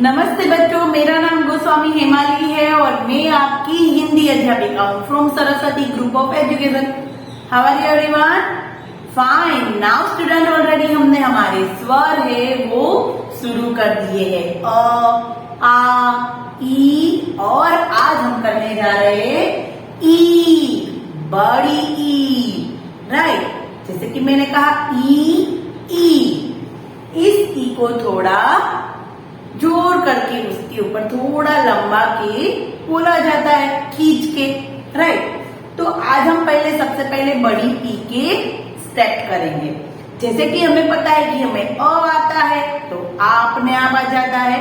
नमस्ते बच्चों, मेरा नाम गोस्वामी हेमाली है और मैं आपकी हिंदी अध्यापिका हूँ from Saraswati group of education. How are you everyone? Fine. Now student, already हमने हमारे स्वर है वो शुरू कर दिए हैं। अ, आ, ई और आज हम करने जा रहे हैं ई, बड़ी ई। राइट, जैसे कि मैंने कहा ई। इस ई को थोड़ा जोर करके उसके ऊपर थोड़ा लंबा के बोला जाता है, खींच के। राइट, तो आज हम सबसे पहले बड़ी ई के स्टेप करेंगे। जैसे कि हमें पता है कि हमें अ आता है तो आ अपने आप आ जाता है।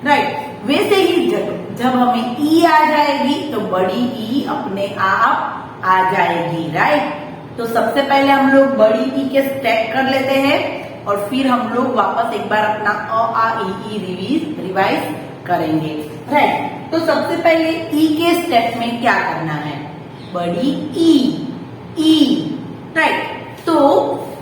राइट, वैसे ही जब हमें ई आ जाएगी तो बड़ी ई अपने आप आ जाएगी। राइट, तो सबसे पहले हम लोग बड़ी ई के स्टेप कर लेते हैं और फिर हम लोग वापस एक बार अपना अ आ ई रिवाइज करेंगे। राइट, तो सबसे पहले ई के स्टेप में क्या करना है? बड़ी ई। राइट, तो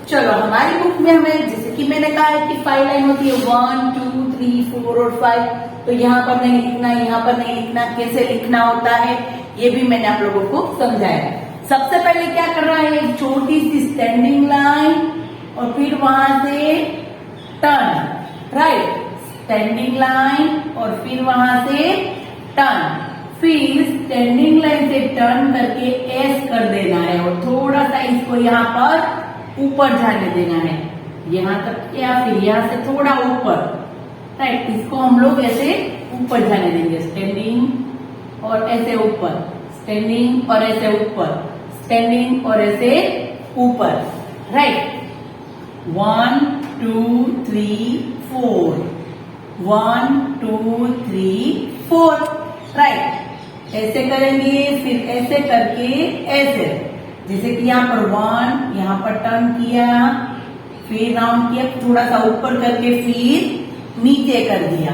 चलो हमारी बुक में हमें, जैसे कि मैंने कहा है कि 5 लाइन होती है, 1 2 3 4 और 5। तो यहाँ पर नहीं लिखना, यहाँ पर नहीं लिखना, कैसे लिखना होता है ये भी मैंने आप लोगों को समझाया। सबसे पहले क्या करना है, एक छोटी सी स्टैंडिंग लाइन और फिर वहां से टर्न। राइट, स्टैंडिंग लाइन और फिर वहां से टर्न, फिर स्टैंडिंग लाइन से टर्न करके एस कर देना है और थोड़ा सा इसको यहाँ पर ऊपर जाने देना है, यहाँ तक या फिर यहाँ से थोड़ा ऊपर। राइट, इसको हम लोग ऐसे ऊपर जाने देंगे, स्टैंडिंग और ऐसे ऊपर, स्टैंडिंग और ऐसे ऊपर, स्टैंडिंग और ऐसे ऊपर। राइट, 1 2 3 4, 1 2 3 4। राइट, ऐसे करेंगे, फिर ऐसे करके ऐसे, जैसे कि यहाँ पर 1, यहाँ पर टर्न किया, फिर राउंड किया, थोड़ा सा ऊपर करके फिर नीचे कर दिया।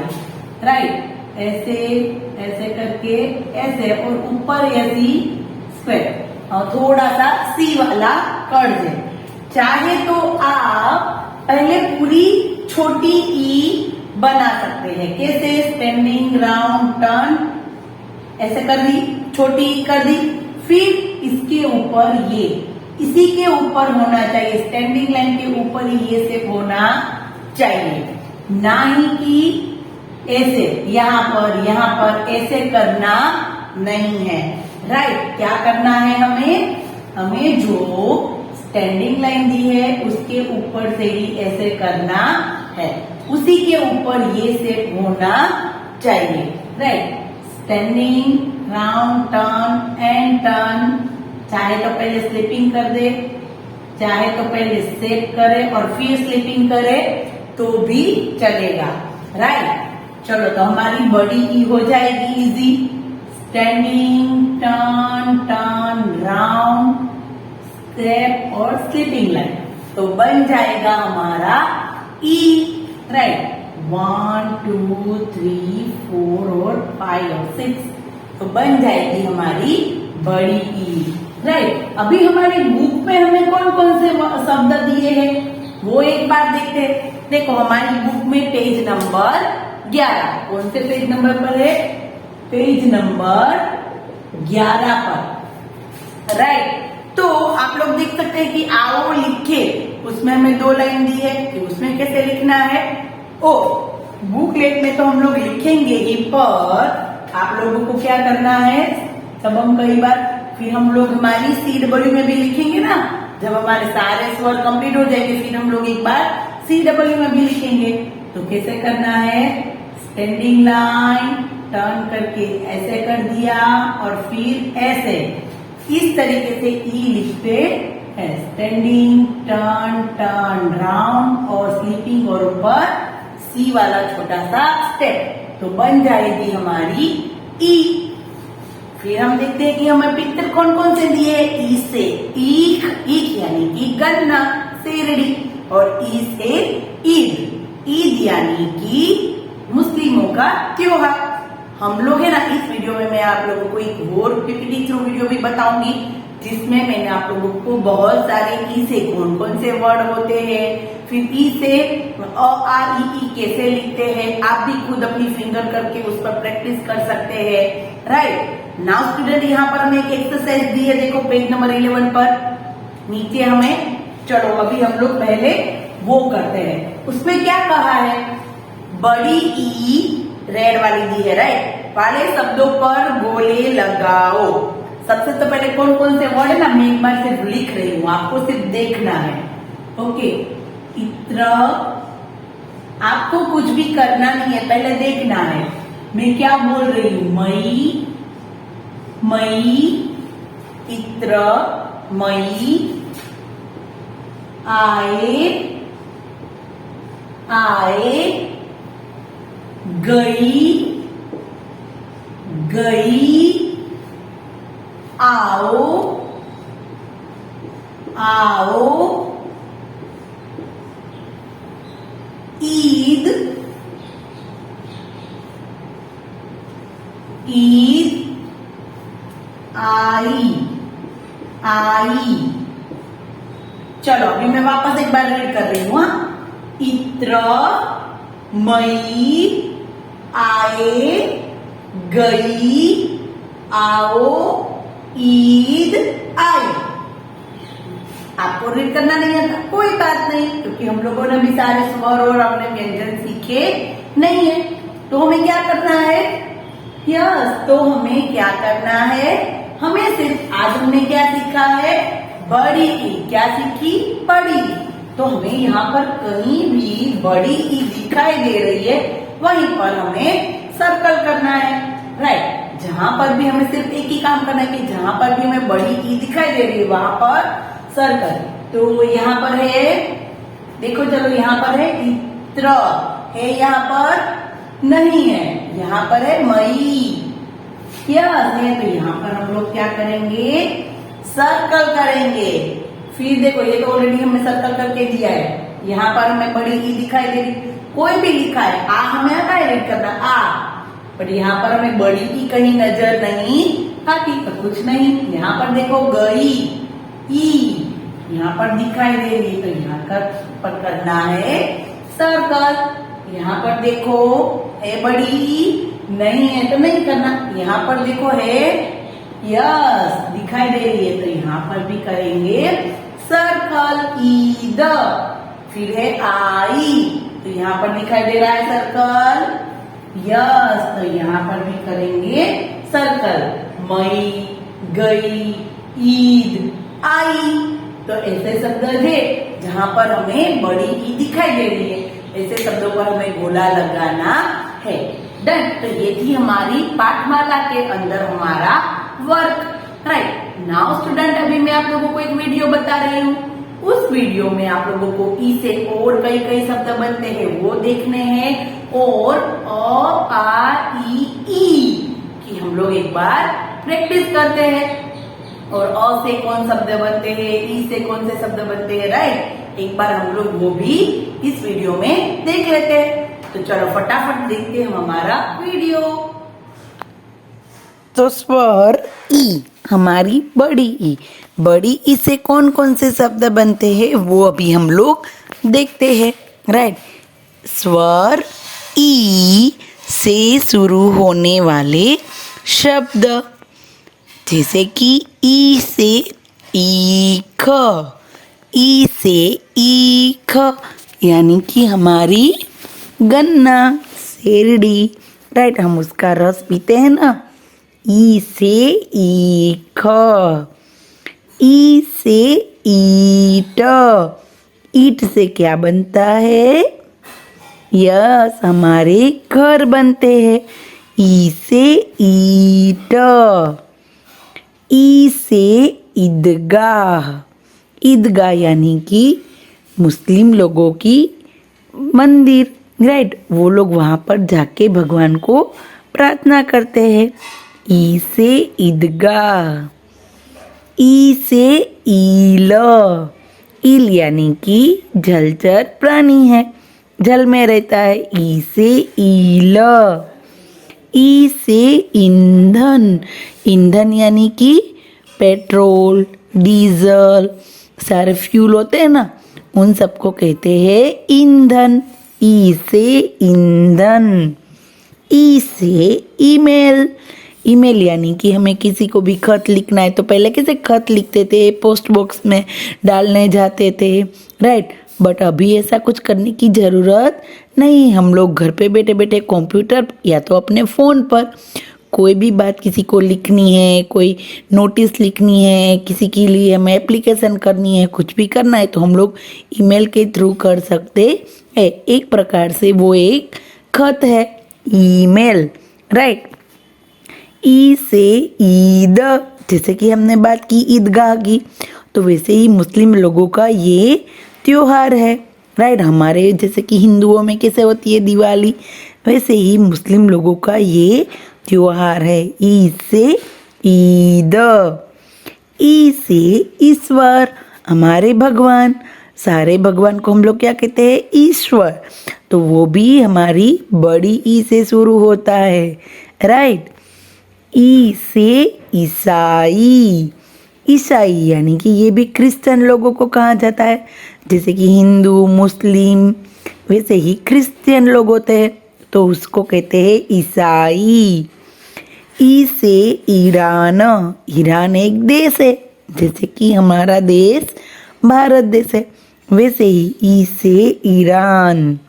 राइट, ऐसे ऐसे करके ऐसे और ऊपर ऐसी स्क्वायर और थोड़ा सा सी वाला कर्व है। चाहे तो आप पहले पूरी छोटी ई बना सकते हैं। कैसे? स्टैंडिंग, राउंड, टर्न, ऐसे कर दी, छोटी ई कर दी, फिर इसके ऊपर ये, इसी के ऊपर होना चाहिए, स्टैंडिंग लाइन के ऊपर ही ये शेप होना चाहिए, ना ही कि ऐसे यहाँ पर ऐसे करना नहीं है। राइट, क्या करना है हमें जो स्टैंडिंग लाइन दी है उसके ऊपर से ही ऐसे करना है, उसी के ऊपर ये शेप होना चाहिए। Right, standing, round, turn and turn. चाहे तो पहले स्लिपिंग कर दे, चाहे तो पहले शेप करे और फिर स्लिपिंग करे तो भी चलेगा। राइट, चलो तो हमारी बड़ी ई हो जाएगी easy. Standing, turn, round, step और स्लिपिंग लाइन, तो बन जाएगा हमारा ई। राइट, 1 2 3 4 और 5 और 6, तो बन जाएगी हमारी बड़ी ई। राइट, अभी हमारी बुक में हमें कौन कौन से शब्द दिए हैं वो एक बार देखते हैं। देखो हमारी बुक में पेज नंबर 11, कौन से पेज नंबर पर है? पेज नंबर 11 पर। राइट, तो आप लोग देख सकते हैं कि आओ लिखे, उसमें हमें 2 लाइन दी है कि उसमें कैसे लिखना है। ओ बुकलेट में तो हम लोग लिखेंगे ही, पर आप लोगों को क्या करना है, जब हम कई बार फिर हम लोग हमारी CW में भी लिखेंगे ना, जब हमारे सारे स्वर कंप्लीट हो जाएंगे फिर हम लोग एक बार CW में भी लिखेंगे। तो कैसे करना है? स्टैंडिंग लाइन, टर्न करके ऐसे कर दिया और फिर ऐसे, इस तरीके से ई लिखते हैं। स्टैंडिंग, टर्न, राउंड और स्लीपिंग और ऊपर सी वाला छोटा सा स्टेप, तो बन जाएगी हमारी ई। फिर हम देखते हैं कि हमें पिक्चर कौन कौन से दिए। ई से ईख यानी कि गन्ना, शेरड़ी, और ई से ईद यानी कि मुस्लिमों का त्योहार। हम लोग है ना, इस वीडियो में मैं आप लोगों को एक और PPT थ्रू वीडियो भी बताऊंगी जिसमें मैंने आप लोगों को बहुत सारे ई से कौन कौन से वर्ड होते हैं, फिर ई से अ आ ई कैसे लिखते हैं, आप भी खुद अपनी फिंगर करके उस पर प्रैक्टिस कर सकते हैं। राइट नाउ स्टूडेंट, यहाँ पर हमें एक एक्सरसाइज दी है, देखो पेज नंबर 11 पर नीचे हमें, चलो अभी हम लोग पहले वो करते हैं। उसमें क्या कहा है, बड़ी ई रेड वाली दी है, राइट, वाले शब्दों पर गोले लगाओ। सबसे तो पहले कौन कौन से वर्ड है ना, मैं एक बार सिर्फ लिख रही हूँ, आपको सिर्फ देखना है। ओके, इत्र, आपको कुछ भी करना नहीं है, पहले देखना है मैं क्या बोल रही हूँ। मई, मई, इत्र, मई, आए, आए, गई, गई, आओ, आओ, ईद, ईद, आई, आई। चलो अभी मैं वापस एक बार रीड कर रही हूँ। इत्र, मई, आए, गई, आओ, ईद, आई। आपको रीड करना नहीं आता, कोई बात नहीं, क्योंकि हम लोगों ने भी सारे स्वर और अपने व्यंजन सीखे नहीं है। तो हमें क्या करना है, यस, तो हमें क्या करना है, हमें सिर्फ आज हमने क्या सीखा है, बड़ी ई। क्या सीखी, बड़ी। तो हमें यहाँ पर कहीं भी बड़ी ई दिखाई दे रही है, वहीं पर हमें सर्कल करना है। राइट, जहां पर भी हमें सिर्फ एक ही काम करना है कि जहां पर भी हमें बड़ी ई दिखाई दे रही है वहां पर सर्कल। तो यहाँ पर है, देखो चलो यहाँ पर है इत्र है, यहाँ पर नहीं है, यहाँ पर है मई, यस है। तो यहाँ पर हम लोग क्या करेंगे, सर्कल करेंगे। फिर देखो ये तो ऑलरेडी हमने सर्कल करके दिया है, यहाँ पर हमें बड़ी ई दिखाई दे रही, कोई भी लिखा है, आ हमें आता है रीड करना, आ, पर यहाँ पर हमें बड़ी ई कहीं नजर नहीं आती, तो कुछ नहीं। यहाँ पर देखो गई, ई यहाँ पर दिखाई दे रही, तो यहाँ पर करना है सर्कल। यहाँ पर देखो है बड़ी ई, नहीं है तो नहीं करना। यहाँ पर देखो है, यस दिखाई दे रही है, तो यहाँ पर भी करेंगे सर्कल। ईद, फिर है आई, तो यहाँ पर दिखाई दे रहा है सर्कल, यस, तो यहाँ पर भी करेंगे सर्कल। मई, गई, ईद, आई। तो ऐसे शब्द है जहां पर हमें बड़ी ई दिखाई दे रही है, ऐसे शब्दों पर हमें गोला लगाना है। डन। तो ये थी हमारी पाठमाला के अंदर हमारा वर्क। राइट नाउ स्टूडेंट, अभी मैं आप लोगों को एक वीडियो बता रही हूँ। उस वीडियो में आप लोगों को ई से और कई कई शब्द बनते हैं वो देखने हैं, और अ आ ई की हम लोग एक बार प्रैक्टिस करते हैं। और अ से कौन शब्द बनते हैं, ई से कौन से शब्द बनते हैं, राइट, एक बार हम लोग वो भी इस वीडियो में देख लेते हैं। तो चलो फटाफट देखते हैं हम हमारा वीडियो। तो स्वर ई, हमारी बड़ी ई, बड़ी ई से कौन कौन से शब्द बनते हैं वो अभी हम लोग देखते हैं। राइट, स्वर ई से शुरू होने वाले शब्द, जैसे कि ई से ईख, ई से ईख यानी कि हमारी गन्ना, शेरडी। राइट, हम उसका रस पीते हैं ना। ई से ईख, ई से ईट, ईट से क्या बनता है, यस हमारे घर बनते हैं। ई से ईट, ई से ईदगाह, ईदगाह यानी कि मुस्लिम लोगों की मंदिर। राइट, वो लोग वहाँ पर जाके भगवान को प्रार्थना करते हैं। ई से ईदगाह, ई से ईल, ईल यानी कि जलचर प्राणी है, जल में रहता है। ई से ईल, ई से ईंधन, ईंधन यानी कि पेट्रोल, डीजल, सारे फ्यूल होते हैं ना, उन सबको कहते हैं ईंधन। ई से ईंधन। ई से ईमेल। ईमेल यानी कि हमें किसी को भी खत लिखना है तो पहले कैसे खत लिखते थे, पोस्ट बॉक्स में डालने जाते थे, राइट। बट अभी ऐसा कुछ करने की ज़रूरत नहीं। हम लोग घर पे बैठे बैठे कंप्यूटर या तो अपने फ़ोन पर कोई भी बात किसी को लिखनी है, कोई नोटिस लिखनी है, किसी के लिए हमें एप्लीकेशन करनी है, कुछ भी करना है तो हम लोग ईमेल के थ्रू कर सकते हैं। एक प्रकार से वो एक खत है, ईमेल, राइट। ई से ईद, जैसे कि हमने बात की ईदगाह की, तो वैसे ही मुस्लिम लोगों का ये त्योहार है, राइट। हमारे जैसे कि हिंदुओं में कैसे होती है दिवाली, वैसे ही मुस्लिम लोगों का ये त्योहार है। ईद से ईद। ई से ईश्वर, हमारे भगवान। सारे भगवान को हम लोग क्या कहते हैं, ईश्वर। तो वो भी हमारी बड़ी ई से शुरू होता है, राइट। ई से ईसाई। ईसाई यानी कि ये भी क्रिश्चियन लोगों को कहा जाता है, जैसे कि हिंदू, मुस्लिम, वैसे ही क्रिश्चियन लोग होते हैं तो उसको कहते हैं ईसाई। ई से ईरान। ईरान एक देश है, जैसे कि हमारा देश भारत देश है, वैसे ही ई से ईरान।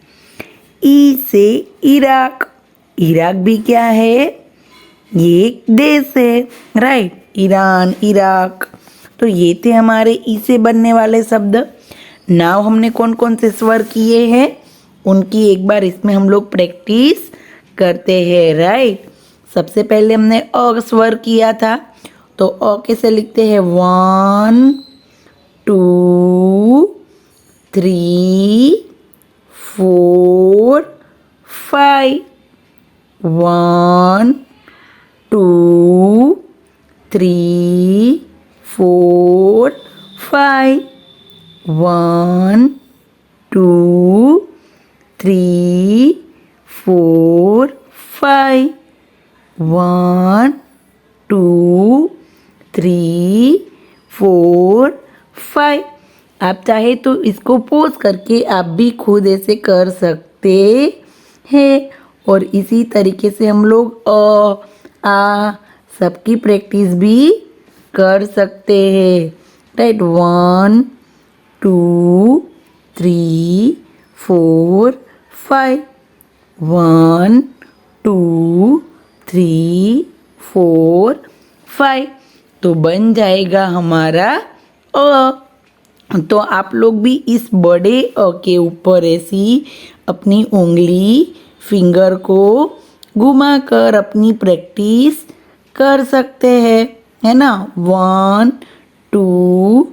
ई से इराक। इराक भी क्या है, ये एक देश है, राइट। ईरान, इराक, तो ये थे हमारे ई से बनने वाले शब्द। नाउ हमने कौन कौन से स्वर किए हैं उनकी एक बार इसमें हम लोग प्रैक्टिस करते हैं, राइट। सबसे पहले हमने अ स्वर किया था, तो अ कैसे लिखते हैं, 1 2 3 4 5। 1 2 3 4 5। 1 2 3 4 5। 1 2 3 4 5। आप चाहे तो इसको पॉज करके आप भी खुद ऐसे कर सकते हैं, और इसी तरीके से हम लोग आ सबकी प्रैक्टिस भी कर सकते हैं, राइट। 1 2 3 4 5। 1 2 3 4 5। तो बन जाएगा हमारा अ। तो आप लोग भी इस बड़े अ के ऊपर ऐसी अपनी उंगली, फिंगर को घुमाकर अपनी प्रैक्टिस कर सकते हैं, है ना। 1 2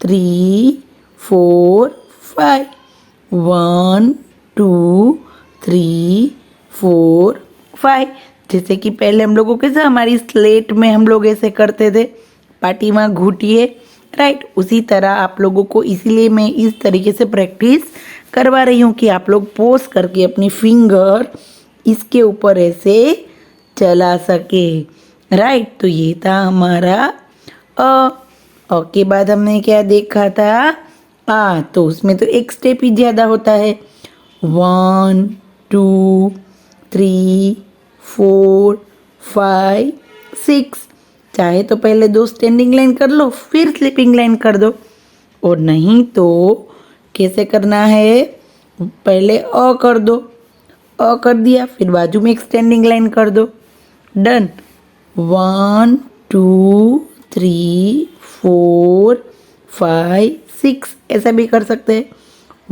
3 4 5। 1 2 3 4 5। जैसे कि पहले हम लोगों के साथ हमारी स्लेट में हम लोग ऐसे करते थे, पाटी में घूटिए, राइट। उसी तरह आप लोगों को इसीलिए मैं इस तरीके से प्रैक्टिस करवा रही हूँ कि आप लोग पोज करके अपनी फिंगर इसके ऊपर ऐसे चला सके, राइट। तो ये था हमारा अ के बाद हमने क्या देखा था, आ। तो उसमें तो एक स्टेप ही ज़्यादा होता है। 1 2 3 4 5 6। चाहे तो पहले 2 स्टैंडिंग लाइन कर लो, फिर स्लीपिंग लाइन कर दो, और नहीं तो कैसे करना है, पहले अ कर दो, अ कर दिया, फिर बाजू में एक स्टैंडिंग लाइन कर दो, डन। 1 2 3 4 5 6 ऐसा भी कर सकते हैं।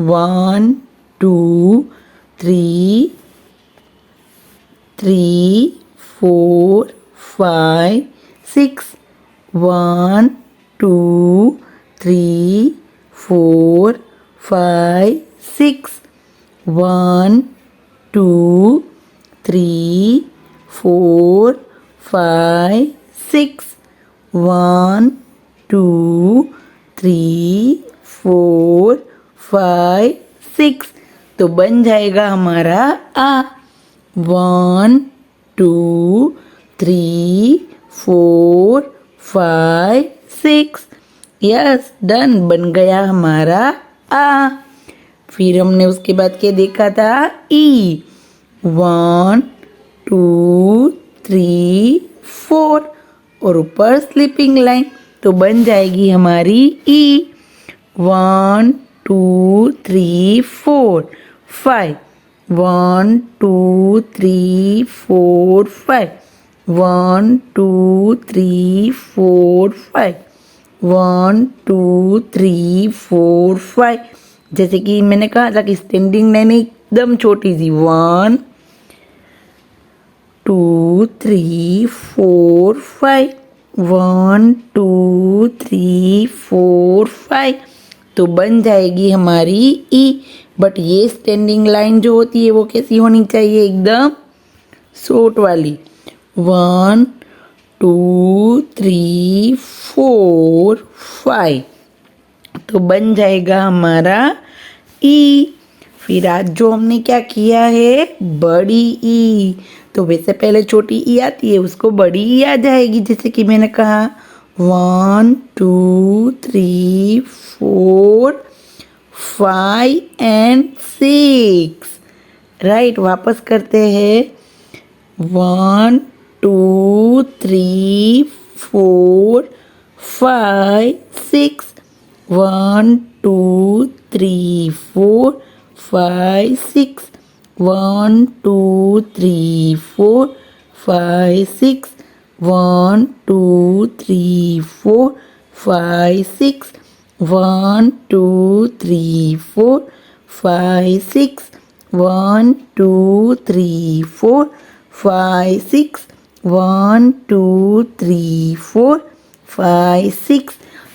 1 2 3 3 4 5 6। 1 2 3 4 5 6। 1 2 3 4 5 6। 1 2 3 4 5 6। तो बन जाएगा हमारा आ। 1 2 3 4 5 6। यस डन, बन गया हमारा आ। फिर हमने उसके बाद क्या देखा था? ई। 1 2 3 4 और ऊपर स्लीपिंग लाइन, तो बन जाएगी हमारी ई। 1 2 3 4 5। 1 2 3 4 5। 1 2 3 4 5। 1 2 3 4 5। जैसे कि मैंने कहा था कि स्टैंडिंग लाइन एकदम छोटी सी। 1 2 3 4 5। 1 2 3 4 5, तो बन जाएगी हमारी ई। बट ये स्टैंडिंग लाइन जो होती है वो कैसी होनी चाहिए? एकदम शॉर्ट वाली। 1 2 3 4 5, तो बन जाएगा हमारा ई। फिर आज जो हमने क्या किया है? बड़ी ई। तो वैसे पहले छोटी ई आती है, उसको बड़ी ई आ जाएगी। जैसे कि मैंने कहा 1 2 3 4 5 एंड 6। राइट, वापस करते हैं। 1 2 3 4 5 6। 1 2 3 4 5 6। 1 2 3 4 5 6। 1 2 3 4 5 6। 1 2 3 4 5 6। 1 2 3 4 5 6। 1 2 3 4 5 6,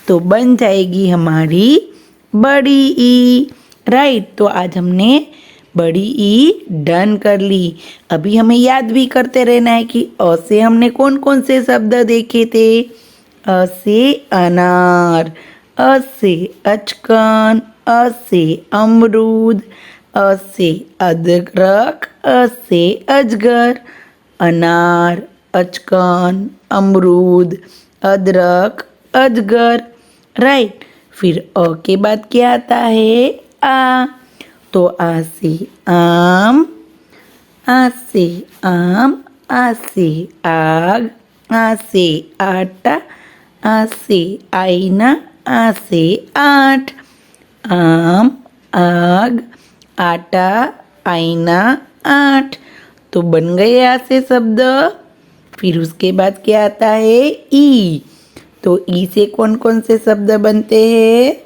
तो बन जाएगी हमारी बड़ी ई। राइट, तो आज हमने बड़ी ई डन कर ली। अभी हमें याद भी करते रहना है कि अ से हमने कौन कौन से शब्द देखे थे? अ से अनार, अ से अचकन, अ से अमरूद, अ से अदरक, अ से अजगर। अनार, अचकन, अमरूद, अदरक, अजगर। राइट, फिर अ के बाद क्या आता है? आ। तो आ से आम, आ से आम, आ से आग, आ से आटा, आ से आईना, आ से आठ। आम, आग, आटा, आईना, आठ, तो बन गए आ से शब्द। फिर उसके बाद क्या आता है? ई। तो ई से कौन कौन से शब्द बनते हैं?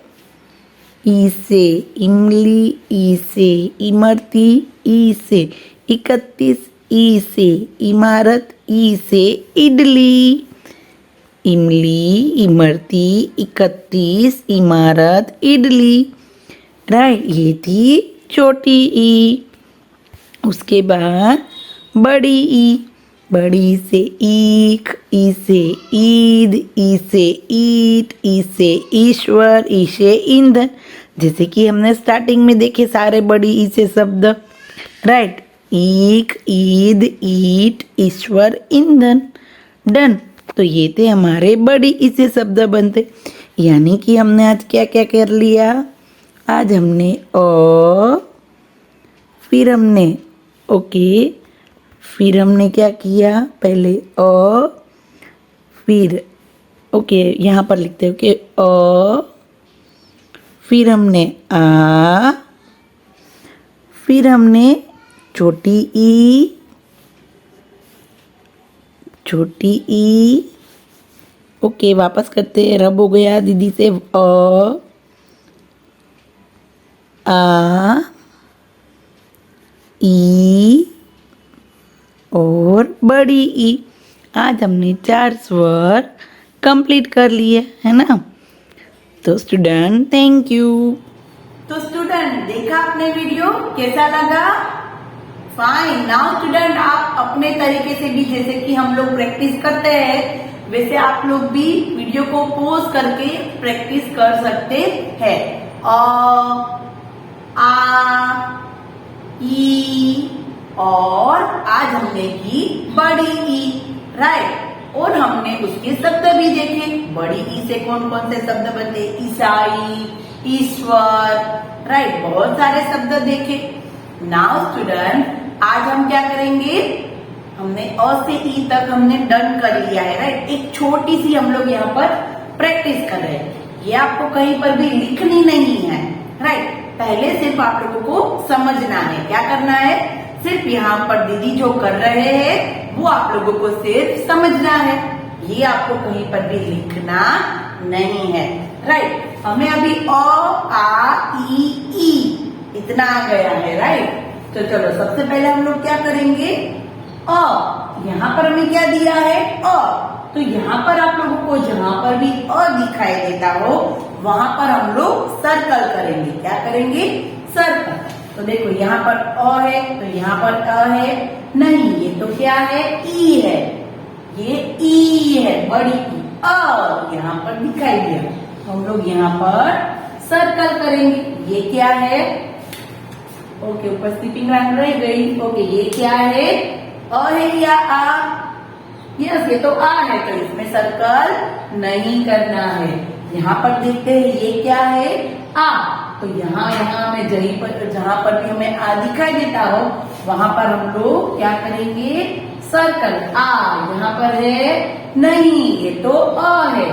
ई से इमली, ई से इमरती, ई से 31, ई से इमारत, ई से इडली। इमली, इमरती, 31, इमारत, इडली। राइट, ये थी छोटी ई। उसके बाद बड़ी ई। बड़ी से ईख, ई से ईद, ई से ईट, ई से ईश्वर, ई से ईंधन। जैसे कि हमने स्टार्टिंग में देखे सारे बड़ी ई से शब्द। राइट, ईख, ईद, ईट, ईश्वर, ईंधन। डन, तो ये थे हमारे बड़ी ई से शब्द बनते। यानी कि हमने आज क्या क्या कर लिया? आज हमने अ, फिर हमने ओके, फिर हमने क्या किया? पहले अ, फिर ओके, यहाँ पर लिखते हो कि अ, फिर हमने आ, फिर हमने छोटी ई, छोटी ई। ओके, वापस करते हैं। रब हो गया दीदी से। अ, आ, ई और बड़ी ई। आज हमने 4 स्वर कंप्लीट कर लिए, है ना? तो स्टूडेंट, थैंक यू। तो स्टूडेंट, देखा आपने वीडियो, कैसा लगा? फाइन। नाउ स्टूडेंट, आप अपने तरीके से भी, जैसे कि हम लोग प्रैक्टिस करते हैं, वैसे आप लोग भी वीडियो को पॉज करके प्रैक्टिस कर सकते हैं। आ, ई, और आज हमने की बड़ी ई। राइट, और हमने उसके शब्द भी देखे। बड़ी ई से कौन कौन से शब्द बनते? ईसाई, ईश्वर, राइट, बहुत सारे शब्द देखे। नाउ स्टूडेंट, आज हम क्या करेंगे? हमने अ से ई तक हमने डन कर लिया है, राइट। एक छोटी सी हम लोग यहाँ पर प्रैक्टिस कर रहे हैं। ये आपको कहीं पर भी लिखनी नहीं है, राइट। पहले सिर्फ आप लोगों को समझना है। क्या करना है? सिर्फ यहाँ पर दीदी जो कर रहे हैं वो आप लोगों को सिर्फ समझना है। ये आपको कहीं पर भी लिखना नहीं है, राइट। हमें अभी अ, आ, ई इतना आ गया है, राइट। तो चलो सबसे पहले हम लोग क्या करेंगे? अ, यहाँ पर हमें क्या दिया है? अ। तो यहाँ पर आप लोगों को जहां पर भी अ दिखाई देता हो वहां पर हम लोग सर्कल करेंगे। क्या करेंगे? सर्कल। तो देखो यहाँ पर अ है तो यहाँ पर अ है नहीं, ये तो क्या है? ई है। ये ई है, बड़ी ई। अ यहाँ पर दिखाई दिया, हम लोग यहाँ पर सर्कल करेंगे। ये क्या है? ओके, ऊपर स्लीपिंग लाइन रह गई। ओके, ये क्या है? अ है या आ? यस, ये तो आ है, तो इसमें सर्कल नहीं करना है। यहाँ पर देखते हैं ये क्या है? आ। तो यहाँ हमें जहाँ पर भी हमें आ दिखाई देता हो वहां पर हम लोग क्या करेंगे? सर्कल। आ यहाँ पर है नहीं, ये तो अ है।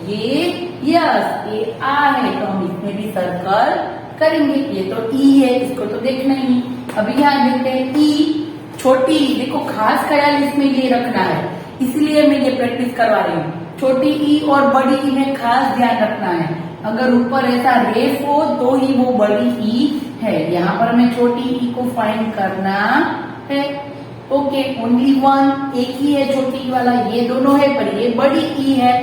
ये यस, ये आ है, तो हम इसमें भी सर्कल करेंगे। ये तो ई है, इसको तो देखना ही। अभी यहाँ देखते हैं ई, छोटी ई। देखो, खास ख्याल इसमें ये रखना है, इसलिए मैं ये प्रैक्टिस करवा रही हूँ। छोटी ई और बड़ी ई में खास ध्यान रखना है। अगर ऊपर ऐसा रेफ हो तो ही वो बड़ी ई है। यहाँ पर हमें छोटी ई को फाइंड करना है। ओके, ओनली वन, एक ही है छोटी ई वाला, ये दोनों है पर ये बड़ी ई है,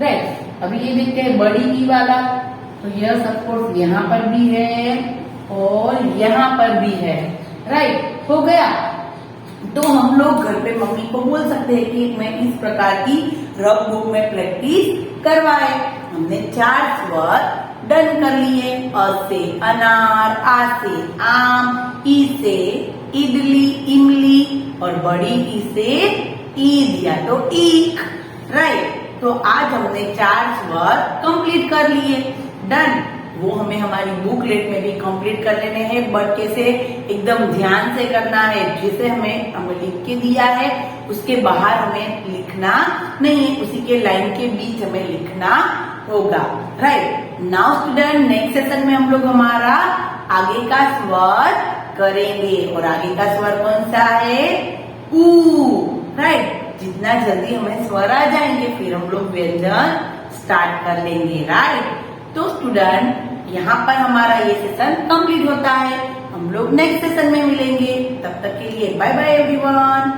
राइट। अभी ये देखते हैं बड़ी ई वाला, तो यह सपोर्ट यहाँ पर भी है और यहाँ पर भी है, राइट। हो गया। तो हम लोग घर पे मम्मी को बोल सकते हैं कि मैं इस प्रकार की रफ बुक में प्रैक्टिस करवाए। हमने 4 स्वर डन कर लिए। अ से अनार, आ से आम, ई से इडली, इमली और बड़ी ई से ईद या तो ईख, राइट। तो आज हमने 4 स्वर कंप्लीट कर लिए। डन। वो हमें हमारी बुकलेट में भी कंप्लीट कर लेने हैं, बट कैसे? एकदम ध्यान से करना है। जिसे हमें लिख के दिया है उसके बाहर हमें लिखना नहीं है, उसी के लाइन के बीच हमें लिखना होगा, right. Now student, next session में हम लोग हमारा आगे का स्वर करेंगे और आगे का स्वर कौन सा है? ऊ, राइट। जितना जल्दी हमें स्वर आ जाएंगे फिर हम लोग व्यंजन स्टार्ट कर लेंगे, राइट। तो स्टूडेंट, यहाँ पर हमारा ये सेशन कंप्लीट होता है। हम लोग नेक्स्ट सेशन में मिलेंगे, तब तक के लिए बाय बाय एवरीवन।